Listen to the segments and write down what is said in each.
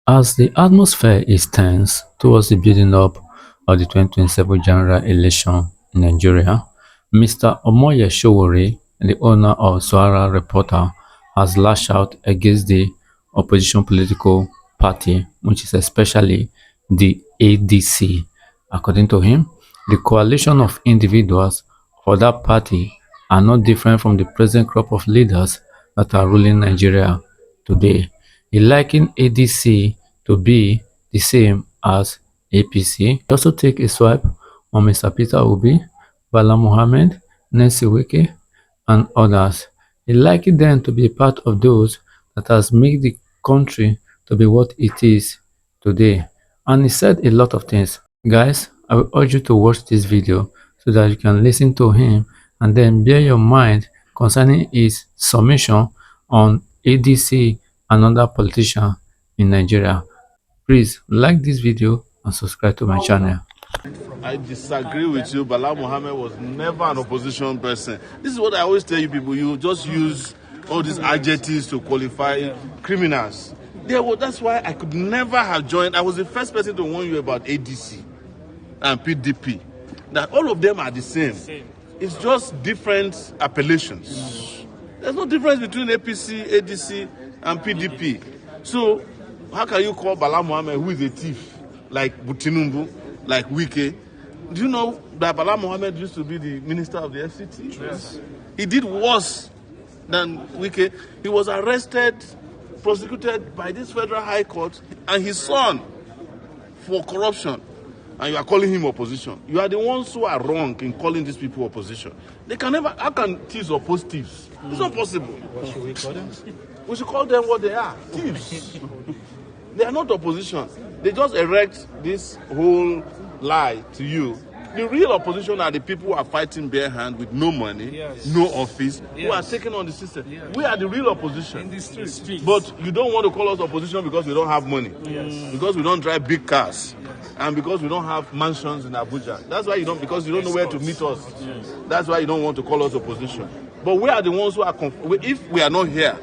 As the atmosphere is tense towards the building up of the 2027 general election in Nigeria, Mr. Omoyele Sowore, the owner of Sahara Reporters, has lashed out against the opposition political party, which is especially the ADC. According to him, the coalition of individuals for that party are not different from the present crop of leaders that are ruling Nigeria today. He likened ADC to be the same as APC. He also take a swipe on Mr. Peter Obi, Bala Mohammed, Nancy Wike, and others. He likened them to be part of those that has made the country to be what it is today. And he said a lot of things. Guys, I will urge you to watch this video so that you can listen to him and then bear your mind concerning his submission on ADC and other politicians in Nigeria. Please like this video and subscribe to my channel. I disagree with you. Bala Mohammed was never an opposition person. This is what I always tell you people. You just use all these adjectives to qualify criminals. That's why I could never have joined. I was the first person to warn you about ADC and PDP. That all of them are the same. It's just different appellations. There's no difference between APC, ADC, and PDP. So how can you call Bala Mohammed, who is a thief, like Butinumbu, like Wike? Do you know that Bala Mohammed used to be the minister of the FCT? Yes. He did worse than Wike. He was arrested, prosecuted by this federal high court and his son for corruption. And you are calling him opposition. You are the ones who are wrong in calling these people opposition. They can never, how can thieves oppose thieves? It's not possible. What should we call them? We should call them what they are, thieves. They are not opposition. They just erect this whole lie to you. The real opposition are the people who are fighting bare hand with no money, no office, who are taking on the system. We are the real opposition. In the streets. But you don't want to call us opposition because we don't have money, because we don't drive big cars, and because we don't have mansions in Abuja. That's why you don't, because you don't know where to meet us. That's why you don't want to call us opposition. But we are the ones who are, if we are not here,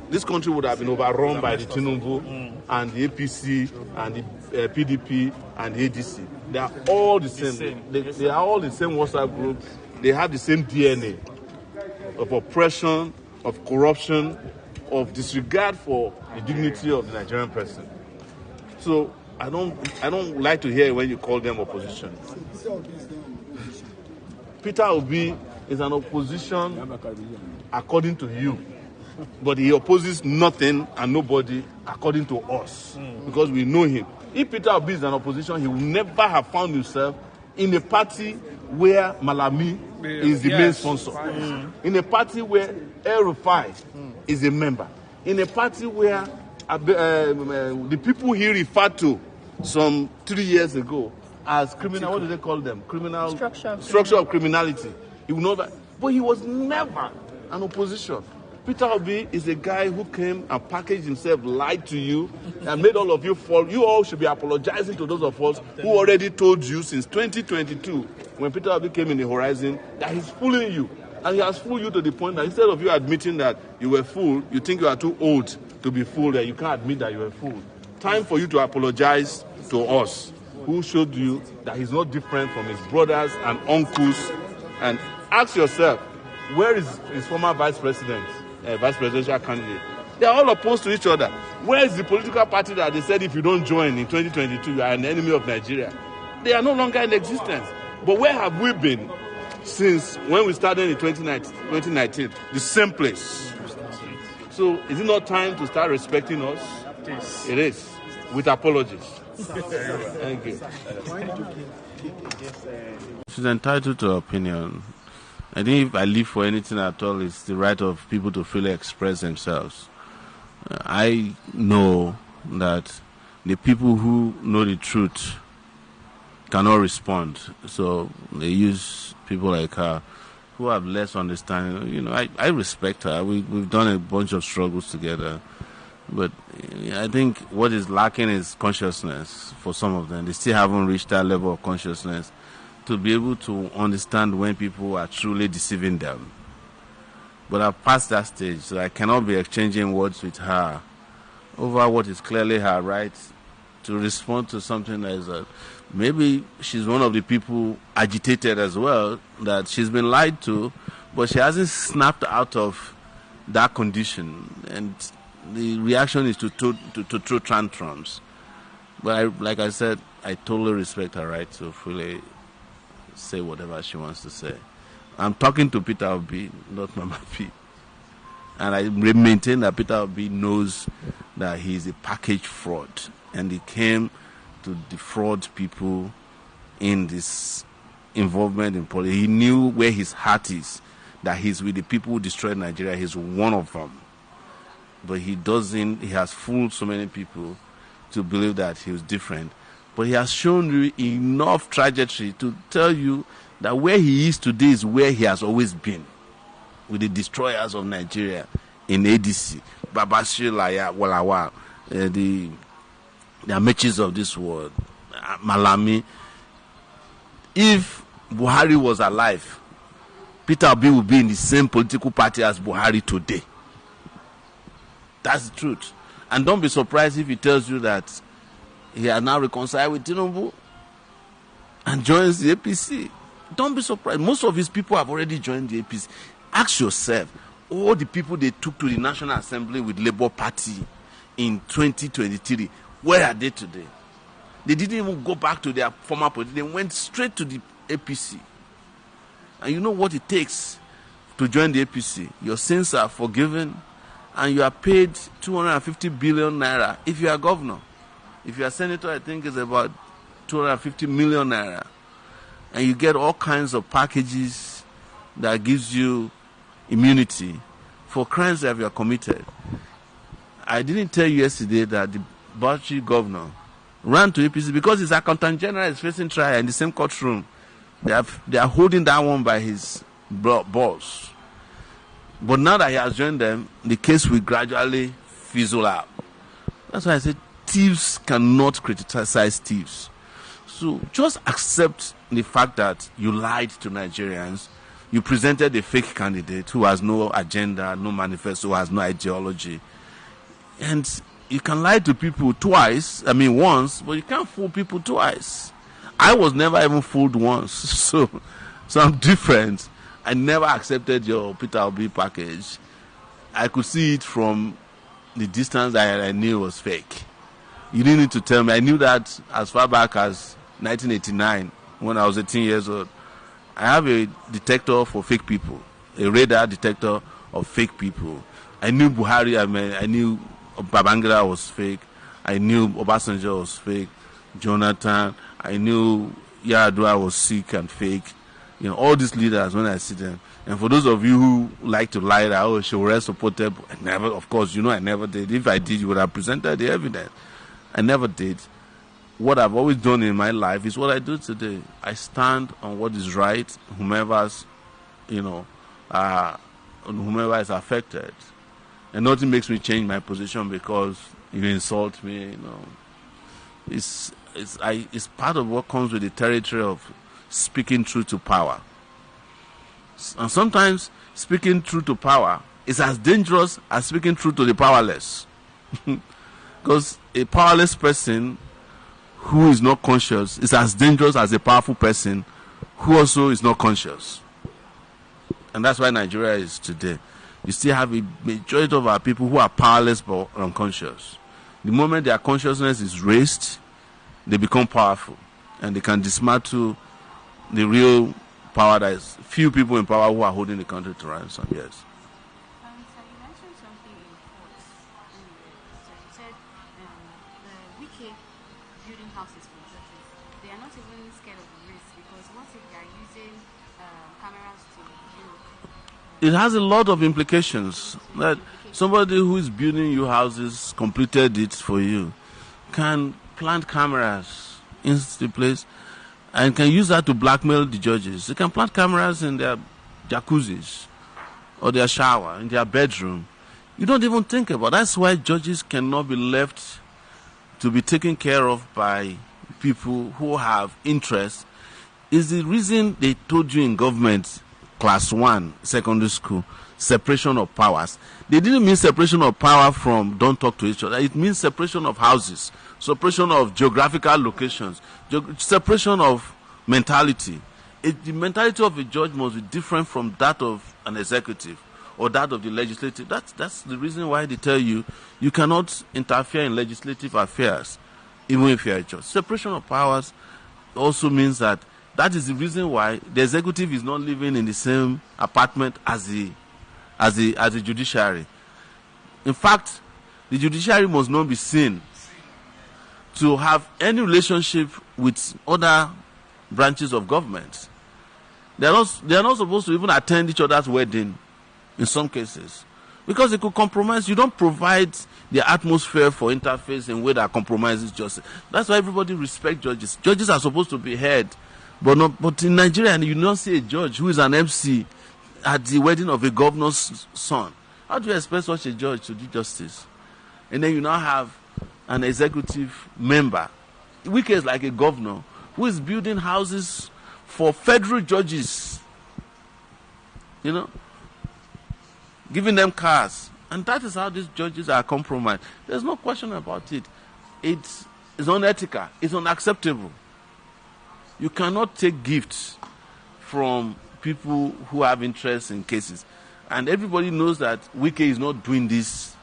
this country would have been overrun by the Tinubu and the APC and the PDP and the ADC. They are all the same. They are all the same WhatsApp group. They have the same DNA of oppression, of corruption, of disregard for the dignity of the Nigerian person. So I don't like to hear when you call them opposition. Peter Obi is an opposition according to you. But he opposes nothing and nobody according to us, because we know him. If Peter Obi is an opposition, he will never have found himself in a party where Malami is the main sponsor, in a party where El Rufai is a member, in a party where the people he referred to some 3 years ago as criminal, what do they call them? Criminal structure of criminality. He will never, but he was never an opposition. Peter Obi is a guy who came and packaged himself, lied to you, and made all of you fall. You all should be apologizing to those of us who already told you since 2022, when Peter Obi came in the horizon, that he's fooling you. And he has fooled you to the point that instead of you admitting that you were fooled, you think you are too old to be fooled, and you can't admit that you were fooled. Time for you to apologize to us, who showed you that he's not different from his brothers and uncles. And ask yourself, where is his former vice president? Vice presidential candidate? They are all opposed to each other. Where is the political party that they said if you don't join in 2022, you are an enemy of Nigeria? They are no longer in existence. But where have we been since when we started in 2019? The same place. So is it not time to start respecting us? Yes. It is, with apologies. Thank you. She's entitled to her opinion. I think if I live for anything at all, it's the right of people to freely express themselves. I know that the people who know the truth cannot respond, so they use people like her who have less understanding. You know, I respect her. We've done a bunch of struggles together, but I think what is lacking is consciousness for some of them. They still haven't reached that level of consciousness to be able to understand when people are truly deceiving them. But I've passed that stage, so I cannot be exchanging words with her over what is clearly her right to respond to something like that. Maybe she's one of the people agitated as well, that she's been lied to, but she hasn't snapped out of that condition. And the reaction is to throw tantrums. But like I said, I totally respect her right to freely say whatever she wants to say. I'm talking to Peter Obi, not Mama P. And I maintain that Peter Obi knows that he's a package fraud. And he came to defraud people in this involvement in politics. He knew where his heart is, that he's with the people who destroyed Nigeria. He's one of them. But he has fooled so many people to believe that he was different. But he has shown you enough trajectory to tell you that where he is today is where he has always been, with the destroyers of Nigeria in ADC, Babashir, Laya, Walawa, the Ameches of this world, Malami. If Buhari was alive, Peter Obi would be in the same political party as Buhari today. That's the truth. And don't be surprised if he tells you that he has now reconciled with Tinubu and joins the APC. Don't be surprised. Most of his people have already joined the APC. Ask yourself, all the people they took to the National Assembly with Labour Party in 2023, where are they today? They didn't even go back to their former party. They went straight to the APC. And you know what it takes to join the APC? Your sins are forgiven, and you are paid 250 billion naira if you are governor. If you are senator, I think it's about 250 million naira. And you get all kinds of packages that gives you immunity for crimes that you are committed. I didn't tell you yesterday that the Bauchi governor ran to APC because his accountant general is facing trial in the same courtroom. They are holding that one by his boss. But now that he has joined them, the case will gradually fizzle out. That's why I said thieves cannot criticize thieves. So just accept the fact that you lied to Nigerians. You presented a fake candidate who has no agenda, no manifesto, who has no ideology. And you can lie to people once, but you can't fool people twice. I was never even fooled once, so I'm different. I never accepted your Peter Obi package. I could see it from the distance that I knew it was fake. You didn't need to tell me. I knew that as far back as 1989, when I was 18 years old. I have a detector for fake people, a radar detector of fake people. I knew Buhari, I knew Babangida was fake. I knew Obasanjo was fake. Jonathan, I knew Yar'Adua was sick and fake. You know, all these leaders, when I see them. And for those of you who like to lie that, Sowore supported, I never did. If I did, you would have presented the evidence. I never did. What I've always done in my life is what I do today. I stand on what is right, whomever is affected. And nothing makes me change my position because you insult me, It's part of what comes with the territory of speaking truth to power. And sometimes speaking truth to power is as dangerous as speaking truth to the powerless. Because a powerless person who is not conscious is as dangerous as a powerful person who also is not conscious. And that's why Nigeria is today. You still have a majority of our people who are powerless but unconscious. The moment their consciousness is raised, they become powerful. And they can dismantle the real power that is few people in power who are holding the country to ransom. Yes. So you mentioned something in courts. So you said the wicked building houses for judges, they are not even scared of the risk because what if they are using cameras to view? It has a lot of implications. That somebody who is building you houses, completed it for you, can plant cameras in the place and can use that to blackmail the judges. They can plant cameras in their jacuzzis or their shower, in their bedroom. You don't even think about it. That's why judges cannot be left to be taken care of by people who have interest. Is the reason they told you in government, class 1 secondary school, separation of powers. They didn't mean separation of power from don't talk to each other. It means separation of houses, separation of geographical locations, separation of mentality. The mentality of a judge must be different from that of an executive or that of the legislative. That's the reason why they tell you you cannot interfere in legislative affairs, even if you are a judge. Separation of powers also means that is the reason why the executive is not living in the same apartment as the judiciary. In fact, the judiciary must not be seen to have any relationship with other branches of government. They are not supposed to even attend each other's wedding in some cases, because it could compromise. You don't provide the atmosphere for interface in a way that compromises justice. That's why everybody respects judges. Judges are supposed to be heard, but in Nigeria, you don't see a judge who is an MC at the wedding of a governor's son. How do you expect such a judge to do justice? And then you now have an executive member, Wike is like a governor, who is building houses for federal judges, giving them cars. And that is how these judges are compromised. There's no question about it. It's unethical. It's unacceptable. You cannot take gifts from people who have interest in cases. And everybody knows that Wike is not doing this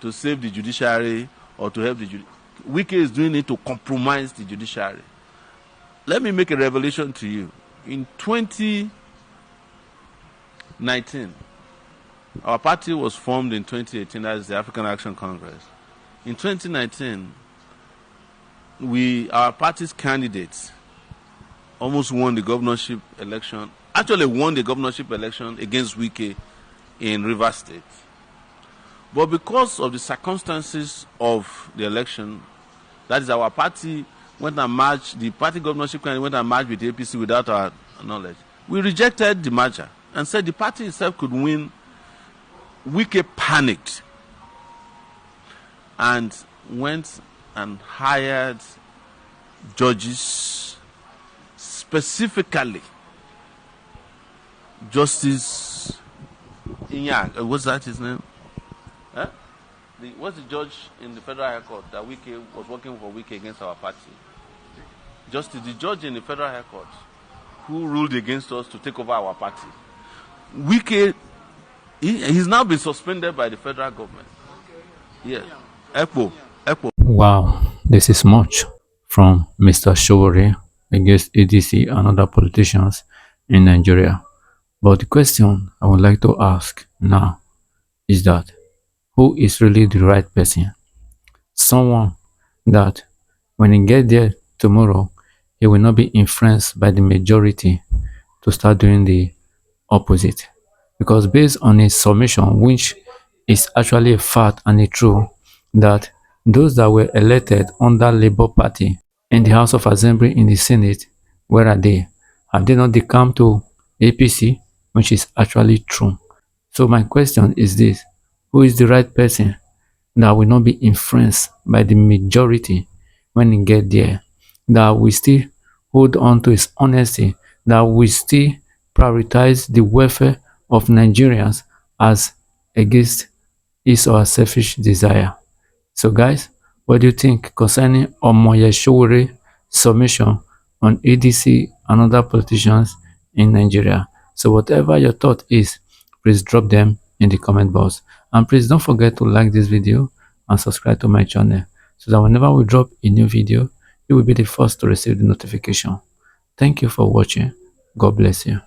to save the judiciary or to help the judiciary. Wike is doing it to compromise the judiciary. Let me make a revelation to you. In 2019, our party was formed in 2018 as the African Action Congress. In 2019, our party's candidates almost won the governorship election. Actually won the governorship election against Wike in Rivers State. But because of the circumstances of the election, that is, our party went and marched, the party governorship candidate went and marched with the APC without our knowledge. We rejected the merger and said the party itself could win. Wike panicked and went and hired judges, specifically Justice Inyang. What's that his name? Huh? What's the judge in the Federal High Court that Wike was working for Wike against our party? The judge in the Federal High Court who ruled against us to take over our party. Wike, he's now been suspended by the federal government. Yes. Epo. Wow, this is much from Mr. Sowore against ADC and other politicians in Nigeria. But the question I would like to ask now is that who is really the right person? Someone that when he gets there tomorrow, he will not be influenced by the majority to start doing the opposite. Because based on his submission, which is actually a fact and a true, that those that were elected under Labour Party in the House of Assembly in the Senate, where are they? Have they not come to APC? Which is actually true. So my question is this: who is the right person that will not be influenced by the majority when he get there, that will still hold on to his honesty, that will still prioritize the welfare of Nigerians as against his or her selfish desire? So guys, what do you think concerning Omoyele Sowore submission on ADC and other politicians in Nigeria? So whatever your thought is, please drop them in the comment box. And please don't forget to like this video and subscribe to my channel so that whenever we drop a new video, you will be the first to receive the notification. Thank you for watching. God bless you.